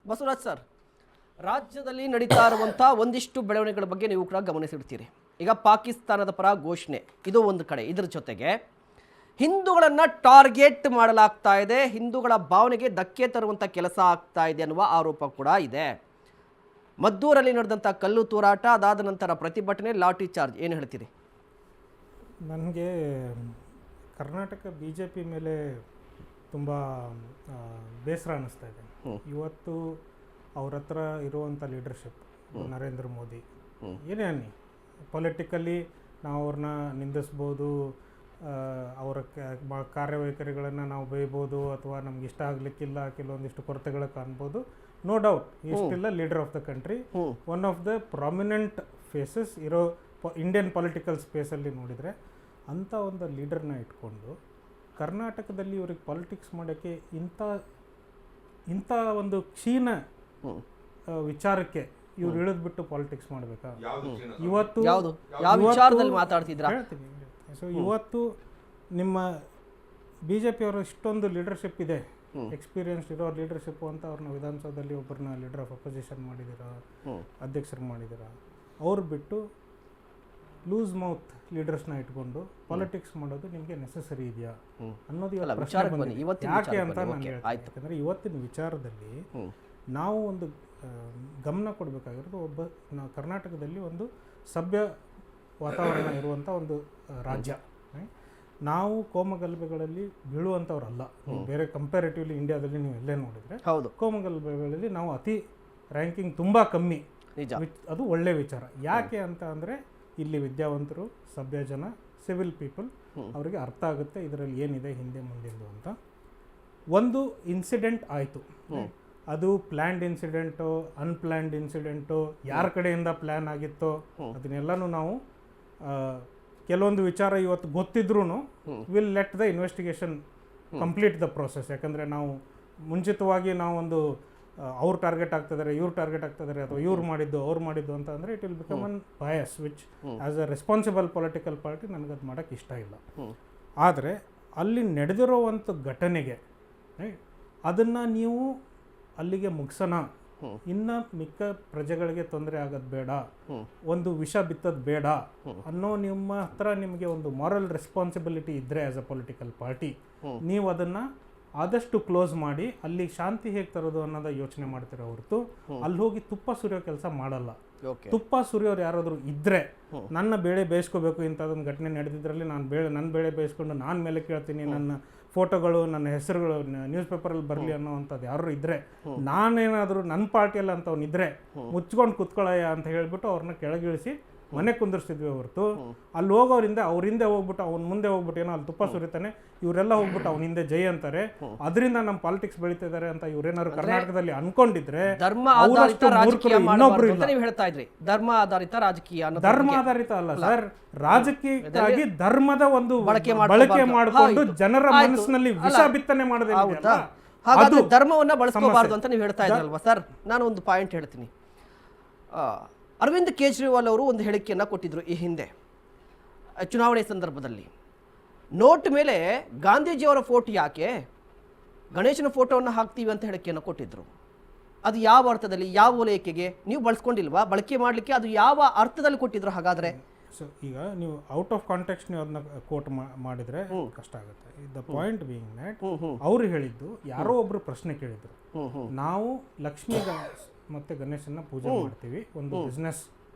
Basavaraj sir, ರಾಜ್ಯದಲ್ಲಿ ನಡೀತಾ ಇರುವಂಥ ಒಂದಿಷ್ಟು ಬೆಳವಣಿಗೆಗಳ ಬಗ್ಗೆ ನೀವು ಕೂಡ ಗಮನಿಸಿರ್ತೀರಿ. ಈಗ ಪಾಕಿಸ್ತಾನದ ಪರ ಘೋಷಣೆ, ಇದು ಒಂದು ಕಡೆ. ಇದರ ಜೊತೆಗೆ ಹಿಂದೂಗಳನ್ನು ಟಾರ್ಗೆಟ್ ಮಾಡಲಾಗ್ತಾ ಇದೆ, ಹಿಂದೂಗಳ ಭಾವನೆಗೆ ಧಕ್ಕೆ ತರುವಂಥ ಕೆಲಸ ಆಗ್ತಾ ಇದೆ ಅನ್ನುವ ಆರೋಪ ಕೂಡ ಇದೆ. ಮದ್ದೂರಲ್ಲಿ ನಡೆದಂಥ ಕಲ್ಲು ತೂರಾಟ, ಅದಾದ ನಂತರ ಪ್ರತಿಭಟನೆ, ಲಾಠಿ ಚಾರ್ಜ್, ಏನು ಹೇಳ್ತೀರಿ? ನನಗೆ ಕರ್ನಾಟಕ BJP ಮೇಲೆ ತುಂಬ ಬೇಸರ ಅನ್ನಿಸ್ತಾ ಇದೆ. ಇವತ್ತು ಅವ್ರ ಹತ್ರ ಇರುವಂಥ ಲೀಡರ್ಶಿಪ್, ನರೇಂದ್ರ ಮೋದಿ ಏನೇ ಅನ್ನಿ, ಪೊಲಿಟಿಕಲಿ ನಾವು ಅವ್ರನ್ನ ನಿಂದಿಸ್ಬೋದು, ಅವರ ಕಾರ್ಯವೈಖರಿಗಳನ್ನು ನಾವು ಬೈಬೋದು, ಅಥವಾ ನಮ್ಗೆ ಇಷ್ಟ ಆಗಲಿಕ್ಕಿಲ್ಲ, ಕೆಲವೊಂದಿಷ್ಟು ಕೊರತೆಗಳು ಕಾಣ್ಬೋದು. ನೋ ಡೌಟ್ ಇಷ್ಟಿಲ್ಲ leader of the country, one of the prominent faces ಇರೋ ಇಂಡಿಯನ್ ಪೊಲಿಟಿಕಲ್ ಸ್ಪೇಸಲ್ಲಿ ನೋಡಿದರೆ ಅಂಥ ಒಂದು ಲೀಡರ್ನ ಇಟ್ಕೊಂಡು ಕರ್ನಾಟಕದಲ್ಲಿ ಇವ್ರಿಗೆ ಪಾಲಿಟಿಕ್ಸ್ ಮಾಡೋಕ್ಕೆ ಇಂಥ ಒಂದು ಕ್ಷೀಣ ವಿಚಾರಕ್ಕೆ ಇವ್ರು ಇಳಿದ್ಬಿಟ್ಟು ಪಾಲಿಟಿಕ್ಸ್ ಮಾಡಬೇಕಾ? ಇವತ್ತು ಹೇಳ್ತೀನಿ. ಸೊ ಇವತ್ತು ನಿಮ್ಮ BJP ಅವರು ಇಷ್ಟೊಂದು ಲೀಡರ್ಶಿಪ್ ಇದೆ, ಎಕ್ಸ್ಪೀರಿಯನ್ಸ್ ಇರೋ ಲೀಡರ್ಶಿಪ್ ಅಂತ ಅವ್ರನ್ನ ವಿಧಾನಸೌಧದಲ್ಲಿ ಒಬ್ಬರನ್ನ ಲೀಡರ್ ಆಫ್ ಅಪೋಸಿಷನ್ ಮಾಡಿದ್ದೀರಾ, ಅಧ್ಯಕ್ಷರು ಮಾಡಿದ್ದೀರಾ. ಅವ್ರು ಬಿಟ್ಟು ಲೂಸ್ ಮೌತ್ ಲೀಡರ್ಸ್ನ ಇಟ್ಕೊಂಡು ಪಾಲಿಟಿಕ್ಸ್ ಮಾಡೋದು ನಿಮಗೆ ನೆಸೆಸರಿ ಇದೆಯಾ ಅನ್ನೋದು ಯಾಕೆ ಅಂತ ನಾನು ಹೇಳ್ತೀನಿ. ಯಾಕಂದರೆ ಇವತ್ತಿನ ವಿಚಾರದಲ್ಲಿ ನಾವು ಒಂದು ಗಮನ ಕೊಡಬೇಕಾಗಿರೋದು, ಕರ್ನಾಟಕದಲ್ಲಿ ಒಂದು ಸಭ್ಯ ವಾತಾವರಣ ಇರುವಂಥ ಒಂದು ರಾಜ್ಯ. ನಾವು ಕೋಮಗಲಭೆಗಳಲ್ಲಿ ಬೀಳುವಂಥವ್ರಲ್ಲ. ಬೇರೆ ಕಂಪ್ಯಾರಿಟಿವ್ಲಿ ಇಂಡಿಯಾದಲ್ಲಿ ನೀವು ಎಲ್ಲೇ ನೋಡಿದರೆ ಕೋಮಗಲಭೆಗಳಲ್ಲಿ ನಾವು ಅತಿ ರ್ಯಾಂಕಿಂಗ್ ತುಂಬ ಕಮ್ಮಿ. ಅದು ಒಳ್ಳೆ ವಿಚಾರ. ಯಾಕೆ ಅಂತ ಅಂದರೆ ಇಲ್ಲಿ ವಿದ್ಯಾವಂತರು, ಸಭ್ಯ ಜನ, ಸಿವಿಲ್ ಪೀಪಲ್, ಅವರಿಗೆ ಅರ್ಥ ಆಗುತ್ತೆ ಇದರಲ್ಲಿ ಏನಿದೆ ಹಿಂದೆ ಮುಂದಿಂದು ಅಂತ. ಒಂದು ಇನ್ಸಿಡೆಂಟ್ ಆಯಿತು, ಅದು ಪ್ಲ್ಯಾಂಡ್ ಇನ್ಸಿಡೆಂಟು, ಅನ್ಪ್ಲ್ಯಾಂಡ್ ಇನ್ಸಿಡೆಂಟು, ಯಾರ ಕಡೆಯಿಂದ ಪ್ಲ್ಯಾನ್ ಆಗಿತ್ತೋ ಅದನ್ನೆಲ್ಲನೂ ನಾವು ಕೆಲವೊಂದು ವಿಚಾರ ಇವತ್ತು ಗೊತ್ತಿದ್ರೂ will let the investigation complete the process. ಯಾಕಂದರೆ ನಾವು ಮುಂಚಿತವಾಗಿ ನಾವೊಂದು ಅವ್ರು ಟಾರ್ಗೆಟ್ ಆಗ್ತಿದ್ದಾರೆ, ಇವ್ರು ಟಾರ್ಗೆಟ್ ಆಗ್ತಿದ್ದಾರೆ, ಅಥವಾ ಇವ್ರು ಮಾಡಿದ್ದು ಅವ್ರು ಮಾಡಿದ್ದು ಅಂತ ಅಂದರೆ it will become an bias which as a responsible political party ನನಗದು ಮಾಡೋಕ್ಕೆ ಇಷ್ಟ ಇಲ್ಲ. ಆದರೆ ಅಲ್ಲಿ ನಡೆದಿರೋವಂಥ ಘಟನೆಗೆ ಅದನ್ನು ನೀವು ಅಲ್ಲಿಗೆ ಮುಗಿಸೋಣ, ಇನ್ನು ಮಿಕ್ಕ ಪ್ರಜೆಗಳಿಗೆ ತೊಂದರೆ ಆಗೋದು ಬೇಡ, ಒಂದು ವಿಷ ಬಿತ್ತೋದು ಬೇಡ ಅನ್ನೋ ನಿಮ್ಮ ಹತ್ರ ನಿಮಗೆ ಒಂದು ಮಾರಲ್ ರೆಸ್ಪಾನ್ಸಿಬಿಲಿಟಿ ಇದ್ದರೆ ಆ್ಯಸ್ ಅ ಪೊಲಿಟಿಕಲ್ ಪಾರ್ಟಿ, ನೀವು ಅದನ್ನು ಆದಷ್ಟು ಕ್ಲೋಸ್ ಮಾಡಿ ಅಲ್ಲಿ ಶಾಂತಿ ಹೇಗೆ ತರೋದು ಅನ್ನೋದ ಯೋಚನೆ ಮಾಡ್ತಿರೋ ಹೊರತು ಅಲ್ಲಿ ಹೋಗಿ ತುಪ್ಪ ಸುರಿಯೋ ಕೆಲಸ ಮಾಡಲ್ಲ. ತುಪ್ಪ ಸುರಿಯೋರು ಯಾರಾದರೂ ಇದ್ದರೆ, ನನ್ನ ಬೇಳೆ ಬೇಯಿಸ್ಕೋಬೇಕು ಇಂಥದ್ದೊಂದು ಘಟನೆ ನಡೆದಿದ್ರಲ್ಲಿ ನನ್ನ ಬೇಳೆ ಬೇಯಿಸ್ಕೊಂಡು ನಾನು ಮೇಲೆ ಕೇಳ್ತೀನಿ, ನನ್ನ ಫೋಟೋಗಳು, ನನ್ನ ಹೆಸರುಗಳು ನ್ಯೂಸ್ ಪೇಪರಲ್ಲಿ ಬರಲಿ ಅನ್ನೋವಂಥದ್ದು ಯಾರು ಇದ್ದರೆ, ನಾನೇನಾದರೂ ನನ್ನ ಪಾರ್ಟಿಯಲ್ಲಿ ಅಂತವ್ನಿದ್ರೆ ಮುಚ್ಕೊಂಡು ಕುತ್ಕೊಳ್ಳಯ್ಯ ಅಂತ ಹೇಳಿಬಿಟ್ಟು ಅವ್ರನ್ನ ಕೆಳಗಿಳಿಸಿ ಮನೆ ಕುಂದಿರ್ಸಿದ್ವಿ ಹೊರತು ಅಲ್ಲಿ ಹೋಗೋರಿಂದ ಅವ್ರ ಹಿಂದೆ ಹೋಗ್ಬಿಟ್ಟು ಅವ್ನ ಮುಂದೆ ಹೋಗ್ಬಿಟ್ಟು ಏನೋ ಅಲ್ಲಿ ತುಪ್ಪ ಸುರಿತಾನೆ, ಇವರೆಲ್ಲ ಹೋಗ್ಬಿಟ್ಟು ಅವ್ನ ಹಿಂದೆ ಜೈ ಅಂತಾರೆ, ಅದರಿಂದ ನಮ್ಮ ಪಾಲಿಟಿಕ್ಸ್ ಬೆಳೀತಿದ್ದಾರೆ ಅಂತ ಇವ್ರೇನಾದ್ರು ಕರ್ನಾಟಕದಲ್ಲಿ ಅನ್ಕೊಂಡಿದ್ರೆ ಧರ್ಮ ಆಧಾರಿತ ಅಲ್ಲ ಸರ್, ರಾಜಕೀಯಕ್ಕಾಗಿ ಧರ್ಮದ ಒಂದು ಬಳಕೆ ಮಾಡಿಕೊಂಡು ಜನರ ಮನಸ್ಸಿನಲ್ಲಿ ವಿಷ ಬಿತ್ತನೆ ಮಾಡೋದಿಲ್ಲ. ಹಾಗಾದ್ರೆ ಧರ್ಮವನ್ನ ಬಳಸ್ಕೋಬಾರ್ದು ಅಂತ ನೀವು ಹೇಳ್ತಾ ಇದ್ರಲ್ವಾ ಸರ್? ನಾನು ಒಂದು ಪಾಯಿಂಟ್ ಹೇಳ್ತೀನಿ. ಅರವಿಂದ್ ಕೇಜ್ರಿವಾಲ್ ಅವರು ಒಂದು ಹೇಳಿಕೆಯನ್ನು ಕೊಟ್ಟಿದ್ರು ಈ ಹಿಂದೆ ಚುನಾವಣೆ ಸಂದರ್ಭದಲ್ಲಿ. ನೋಟ್ ಮೇಲೆ ಗಾಂಧೀಜಿಯವರ ಫೋಟೋ ಯಾಕೆ, ಗಣೇಶನ ಫೋಟೋವನ್ನು ಹಾಕ್ತೀವಿ ಅಂತ ಹೇಳಿಕೆಯನ್ನು ಕೊಟ್ಟಿದ್ರು. ಅದು ಯಾವ ಅರ್ಥದಲ್ಲಿ, ಯಾವ ಓಲೈಕೆಗೆ ನೀವು ಬಳಸ್ಕೊಂಡಿಲ್ವಾ? ಬಳಕೆ ಮಾಡಲಿಕ್ಕೆ ಅದು ಯಾವ ಅರ್ಥದಲ್ಲಿ ಕೊಟ್ಟಿದ್ರು ಹಾಗಾದರೆ? ಸೊ ಈಗ ನೀವು ಔಟ್ ಆಫ್ ಕಾಂಟೆಕ್ಸ್ಟ್ ನೀವು ಅದನ್ನ ಕೋಟ್ ಮಾಡಿದರೆ ಕಷ್ಟ ಆಗುತ್ತೆ. ದ ಪಾಯಿಂಟ್ ಬೀಯಿಂಗ್ ದಟ್ ಅವ್ರು ಹೇಳಿದ್ದು, ಯಾರೋ ಒಬ್ರು ಪ್ರಶ್ನೆ ಕೇಳಿದ್ರು, ನಾವು ಲಕ್ಷ್ಮೀ ಮತ್ತು ಗಣೇಶನ ಪೂಜೆ ಮಾಡ್ತೀವಿ ಒಂದು ಬಿಸ್ನೆಸ್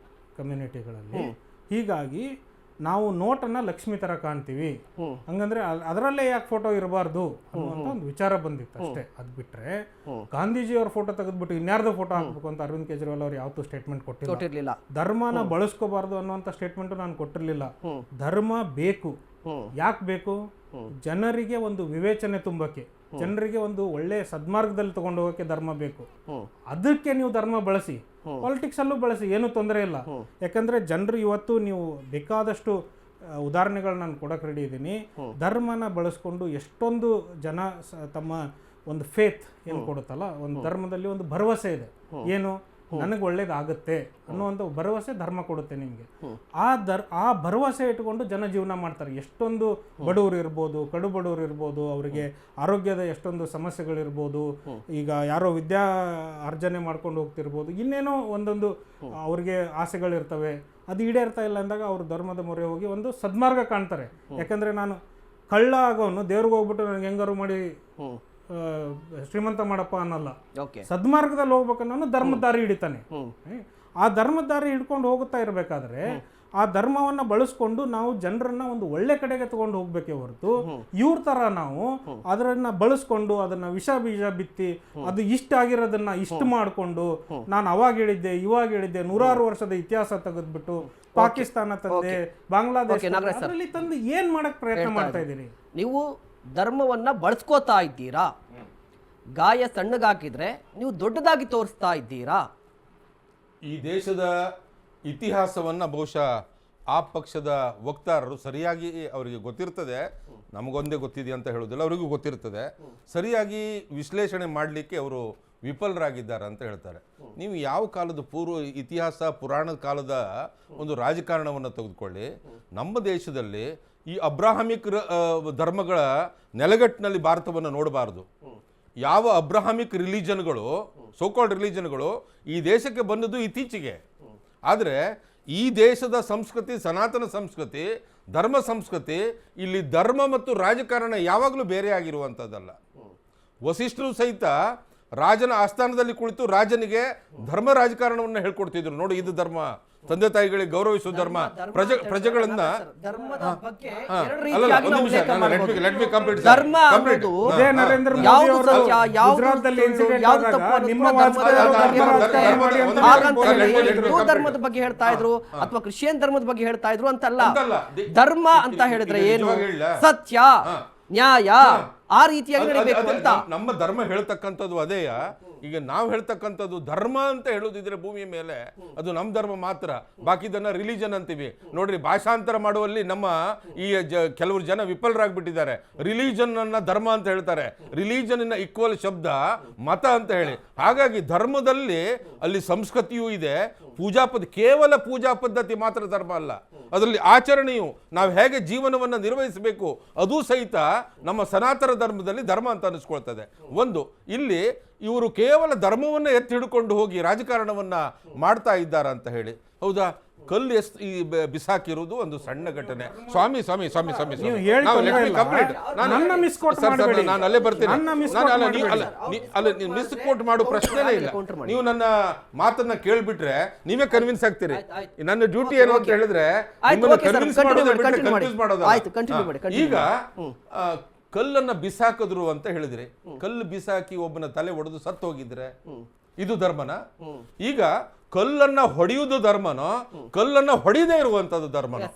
ಕಮ್ಯುನಿಟಿಗಳಲ್ಲಿ, ಹೀಗಾಗಿ ನಾವು ನೋಟನ್ನು ಲಕ್ಷ್ಮಿ ಥರ ಕಾಣ್ತೀವಿ, ಹಂಗಂದ್ರೆ ಅದರಲ್ಲೇ ಯಾಕೆ ಫೋಟೋ ಇರಬಾರ್ದು ಅನ್ನುವಂಥ ಒಂದು ವಿಚಾರ ಬಂದಿತ್ತು ಅಷ್ಟೇ. ಅದು ಬಿಟ್ಟರೆ ಗಾಂಧೀಜಿಯವ್ರ ಫೋಟೋ ತೆಗೆದ್ಬಿಟ್ಟು ಇನ್ಯಾರ್ದು ಫೋಟೋ ಹಾಕ್ಬೇಕು ಅಂತ ಅರವಿಂದ್ ಕೇಜ್ರಿವಾಲ್ ಅವ್ರು ಯಾವತ್ತೂ ಸ್ಟೇಟ್ಮೆಂಟ್ ಕೊಟ್ಟಿರಲಿಲ್ಲ. ಧರ್ಮನ ಬಳಸ್ಕೋಬಾರ್ದು ಅನ್ನುವಂಥ ಸ್ಟೇಟ್ಮೆಂಟು ನಾನು ಕೊಟ್ಟಿರಲಿಲ್ಲ. ಧರ್ಮ ಬೇಕು. ಯಾಕೆ ಬೇಕು? ಜನರಿಗೆ ಒಂದು ವಿವೇಚನೆ ತುಂಬಕ್ಕೆ, ಜನರಿಗೆ ಒಂದು ಒಳ್ಳೆ ಸದ್ಮಾರ್ಗದಲ್ಲಿ ತಗೊಂಡು ಹೋಗೋಕ್ಕೆ ಧರ್ಮ ಬೇಕು. ಅದಕ್ಕೆ ನೀವು ಧರ್ಮ ಬಳಸಿ, ಪಾಲಿಟಿಕ್ಸ್ ಅಲ್ಲೂ ಬಳಸಿ, ಏನೂ ತೊಂದರೆ ಇಲ್ಲ. ಯಾಕಂದ್ರೆ ಜನರು ಇವತ್ತು ನೀವು ಬೇಕಾದಷ್ಟು ಉದಾಹರಣೆಗಳು ನಾನು ಕೊಡಕ್ಕೆ ರೆಡಿ ಇದ್ದೀನಿ. ಧರ್ಮನ ಬಳಸ್ಕೊಂಡು ಎಷ್ಟೊಂದು ಜನ ತಮ್ಮ ಒಂದು ಫೇತ್ ಏನು ಕೊಡುತ್ತಲ್ಲ, ಒಂದು ಧರ್ಮದಲ್ಲಿ ಒಂದು ಭರವಸೆ ಇದೆ, ಏನು ನನಗೆ ಒಳ್ಳೇದಾಗುತ್ತೆ ಅನ್ನುವಂಥ ಭರವಸೆ ಧರ್ಮ ಕೊಡುತ್ತೆ ನಿಮಗೆ. ಆ ಭರವಸೆ ಇಟ್ಕೊಂಡು ಜನ ಜೀವನ ಮಾಡ್ತಾರೆ. ಎಷ್ಟೊಂದು ಬಡವರು ಇರ್ಬೋದು, ಕಡು ಬಡವರು ಇರ್ಬೋದು, ಅವರಿಗೆ ಆರೋಗ್ಯದ ಎಷ್ಟೊಂದು ಸಮಸ್ಯೆಗಳಿರ್ಬೋದು, ಈಗ ಯಾರೋ ವಿದ್ಯಾ ಅರ್ಜನೆ ಮಾಡ್ಕೊಂಡು ಹೋಗ್ತಿರ್ಬೋದು, ಇನ್ನೇನೋ ಒಂದೊಂದು ಅವ್ರಿಗೆ ಆಸೆಗಳಿರ್ತವೆ, ಅದು ಈಡೇರ್ತಾ ಇಲ್ಲ ಅಂದಾಗ ಅವರು ಧರ್ಮದ ಮೊರೆ ಹೋಗಿ ಒಂದು ಸದ್ಮಾರ್ಗ ಕಾಣ್ತಾರೆ. ಯಾಕಂದರೆ ನಾನು ಕಳ್ಳ ಆಗೋನು ದೇವ್ರಿಗೆ ಹೋಗ್ಬಿಟ್ಟು ನನಗೆ ಹೆಂಗಾರು ಮಾಡಿ ಶ್ರೀಮಂತ ಮಾಡಪ್ಪ ಅನ್ನಲ್ಲ. ಸದ್ಮಾರ್ಗದಲ್ಲಿ ಹೋಗ್ಬೇಕನ್ನೋನು ಧರ್ಮದ ದಾರಿ ಹಿಡಿತಾನೆ. ಆ ಧರ್ಮದ ದಾರಿ ಹಿಡ್ಕೊಂಡು ಹೋಗುತ್ತಾ ಇರಬೇಕಾದ್ರೆ ಆ ಧರ್ಮವನ್ನ ಬಳಸ್ಕೊಂಡು ನಾವು ಜನರನ್ನ ಒಂದು ಒಳ್ಳೆ ಕಡೆಗೆ ತಗೊಂಡು ಹೋಗ್ಬೇಕೇ ಹೊರತು ಇವ್ರ ತರ ನಾವು ಅದನ್ನ ಬಳಸ್ಕೊಂಡು ಅದನ್ನ ವಿಷ ಬೀಜ ಬಿತ್ತಿ ಅದು ಇಷ್ಟ ಆಗಿರೋದನ್ನ ಇಷ್ಟ ಮಾಡ್ಕೊಂಡು ನಾನು ಅವಾಗ ಹೇಳಿದ್ದೆ ಇವಾಗ ಹೇಳಿದ್ದೆ 100 ವರ್ಷದ ಇತಿಹಾಸ ತೆಗೆದ್ಬಿಟ್ಟು ಪಾಕಿಸ್ತಾನ ತಂದೆ, ಬಾಂಗ್ಲಾದೇಶ ಅದರಲ್ಲಿ ತಂದು ಏನ್ ಮಾಡಕ್ ಪ್ರಯತ್ನ ಮಾಡ್ತಾ ಇದ್ದೀರಿ ನೀವು? ಧರ್ಮವನ್ನ ಬಳಸ್ಕೋತಾ ಇದ್ದೀರಾ. ಗಾಯ ಸಣ್ಣಗಾಕಿದ್ರೆ ನೀವು ದೊಡ್ಡದಾಗಿ ತೋರಿಸ್ತಾ ಇದ್ದೀರಾ. ಈ ದೇಶದ ಇತಿಹಾಸವನ್ನು ಬಹುಶಃ ಆ ಪಕ್ಷದ ವಕ್ತಾರರು ಸರಿಯಾಗಿ ಅವರಿಗೆ ಗೊತ್ತಿರ್ತದೆ, ನಮಗೊಂದೇ ಗೊತ್ತಿದೆ ಅಂತ ಹೇಳೋದಿಲ್ಲ, ಅವರಿಗೂ ಗೊತ್ತಿರ್ತದೆ, ಸರಿಯಾಗಿ ವಿಶ್ಲೇಷಣೆ ಮಾಡಲಿಕ್ಕೆ ಅವರು ವಿಫಲರಾಗಿದ್ದಾರೆ ಅಂತ ಹೇಳ್ತಾರೆ. ನೀವು ಯಾವ ಕಾಲದ ಪೂರ್ವ ಇತಿಹಾಸ ಪುರಾಣದ ಕಾಲದ ಒಂದು ರಾಜಕಾರಣವನ್ನು ತೆಗೆದುಕೊಳ್ಳಿ. ನಮ್ಮ ದೇಶದಲ್ಲಿ ಈ ಅಬ್ರಾಹಮಿಕ್ ಧರ್ಮಗಳ ನೆಲೆಗಟ್ಟಿನಲ್ಲಿ ಭಾರತವನ್ನು ನೋಡಬಾರ್ದು. ಯಾವ ಅಬ್ರಾಹಮಿಕ್ ರಿಲಿಜನ್ಗಳು, ಸೋಕಾಲ್ಡ್ ರಿಲಿಜನ್ಗಳು ಈ ದೇಶಕ್ಕೆ ಬಂದದ್ದು ಇತ್ತೀಚೆಗೆ. ಆದರೆ ಈ ದೇಶದ ಸಂಸ್ಕೃತಿ, ಸನಾತನ ಸಂಸ್ಕೃತಿ, ಧರ್ಮ ಸಂಸ್ಕೃತಿ, ಇಲ್ಲಿ ಧರ್ಮ ಮತ್ತು ರಾಜಕಾರಣ ಯಾವಾಗಲೂ ಬೇರೆ ಆಗಿರುವಂಥದ್ದಲ್ಲ. ವಸಿಷ್ಠರು ಸಹಿತ ರಾಜನ ಆಸ್ಥಾನದಲ್ಲಿ ಕುಳಿತು ರಾಜನಿಗೆ ಧರ್ಮ ರಾಜಕಾರಣವನ್ನು ಹೇಳ್ಕೊಡ್ತಿದ್ರು. ನೋಡಿ, ಇದು ಧರ್ಮ, ತಂದೆ ತಾಯಿಗಳಿಗೆ ಗೌರವಿಸುವ ಧರ್ಮ, ಪ್ರಜೆಗಳನ್ನ ಧರ್ಮದ ಬಗ್ಗೆ ಹೇಳ್ತಾ ಇದ್ರು ಅಥವಾ ಕ್ರಿಶ್ಚಿಯನ್ ಧರ್ಮದ ಬಗ್ಗೆ ಹೇಳ್ತಾ ಇದ್ರು ಅಂತಲ್ಲ. ಧರ್ಮ ಅಂತ ಹೇಳಿದ್ರೆ ಏನು? ಸತ್ಯ, ನ್ಯಾಯ, ಆ ರೀತಿಯಾಗಿ ನಡೀಬೇಕು ಅಂತ ನಮ್ಮ ಧರ್ಮ ಹೇಳ್ತಕ್ಕಂಥದ್ದು ಅದೇಯ. ಈಗ ನಾವು ಹೇಳ್ತಕ್ಕಂಥದ್ದು ಧರ್ಮ ಅಂತ ಹೇಳೋದಿದ್ರೆ ಭೂಮಿಯ ಮೇಲೆ ಅದು ನಮ್ಮ ಧರ್ಮ ಮಾತ್ರ, ಬಾಕಿದನ್ನ ರಿಲಿಜನ್ ಅಂತೀವಿ. ನೋಡ್ರಿ, ಭಾಷಾಂತರ ಮಾಡುವಲ್ಲಿ ನಮ್ಮ ಈ ಕೆಲವರು ಜನ ವಿಫಲರಾಗ್ಬಿಟ್ಟಿದ್ದಾರೆ. ರಿಲಿಜನ್ ಅನ್ನ ಧರ್ಮ ಅಂತ ಹೇಳ್ತಾರೆ, ರಿಲಿಜನ್ ಈಕ್ವಲ್ ಶಬ್ದ ಮತ ಅಂತ ಹೇಳಿ. ಹಾಗಾಗಿ ಧರ್ಮದಲ್ಲಿ ಅಲ್ಲಿ ಸಂಸ್ಕೃತಿಯೂ ಇದೆ, ಕೇವಲ ಪೂಜಾ ಪದ್ಧತಿ ಮಾತ್ರ ಧರ್ಮ ಅಲ್ಲ, ಅದರಲ್ಲಿ ಆಚರಣೆಯು ನಾವು ಹೇಗೆ ಜೀವನವನ್ನು ನಿರ್ವಹಿಸಬೇಕು ಅದು ಸಹಿತ ನಮ್ಮ ಸನಾತನ ಧರ್ಮದಲ್ಲಿ ಧರ್ಮ ಅಂತ ಅನಿಸ್ಕೊಳ್ತದೆ. ಒಂದು, ಇಲ್ಲಿ ಇವರು ಕೇವಲ ಧರ್ಮವನ್ನು ಎತ್ತಿ ಹಿಡ್ಕೊಂಡು ಹೋಗಿ ರಾಜಕಾರಣವನ್ನ ಮಾಡ್ತಾ ಇದ್ದಾರೆ ಅಂತ ಹೇಳಿ. ಹೌದಾ? ಕಲ್ಲು ಈ ಬಿಸಾಕಿರುವುದು ಒಂದು ಸಣ್ಣ ಘಟನೆ. ಸ್ವಾಮಿ ನಾನು ಅಲ್ಲೇ ಬರ್ತೀನಿ. ಮಿಸ್ ಕೋಟ್ ಮಾಡೋ ಪ್ರಶ್ನೆನೇ ಇಲ್ಲ. ನೀವು ನನ್ನ ಮಾತನ್ನ ಕೇಳ್ಬಿಟ್ರೆ ನೀವೇ ಕನ್ವಿನ್ಸ್ ಆಗ್ತೀರಿ. ನನ್ನ ಡ್ಯೂಟಿ ಏನು ಅಂತ ಹೇಳಿದ್ರೆ ಕನ್ವಿನ್ಸ್ ಮಾಡೋದು. ಈಗ ಕಲ್ಲನ್ನ ಬಿಸಾಕಿದ್ರು ಅಂತ ಹೇಳಿದ್ರಿ. ಕಲ್ಲು ಬಿಸಾಕಿ ಒಬ್ಬನ ತಲೆ ಒಡೆದು ಸತ್ತು ಹೋಗಿದ್ರೆ ಇದು ಧರ್ಮನ? ಈಗ ಕಲ್ಲನ್ನ ಹೊಡೆಯುವುದು ಧರ್ಮನೋ, ಕಲ್ಲನ್ನ ಹೊಡೆಯದೇ ಇರುವಂತದ್ದು ಧರ್ಮನೋ?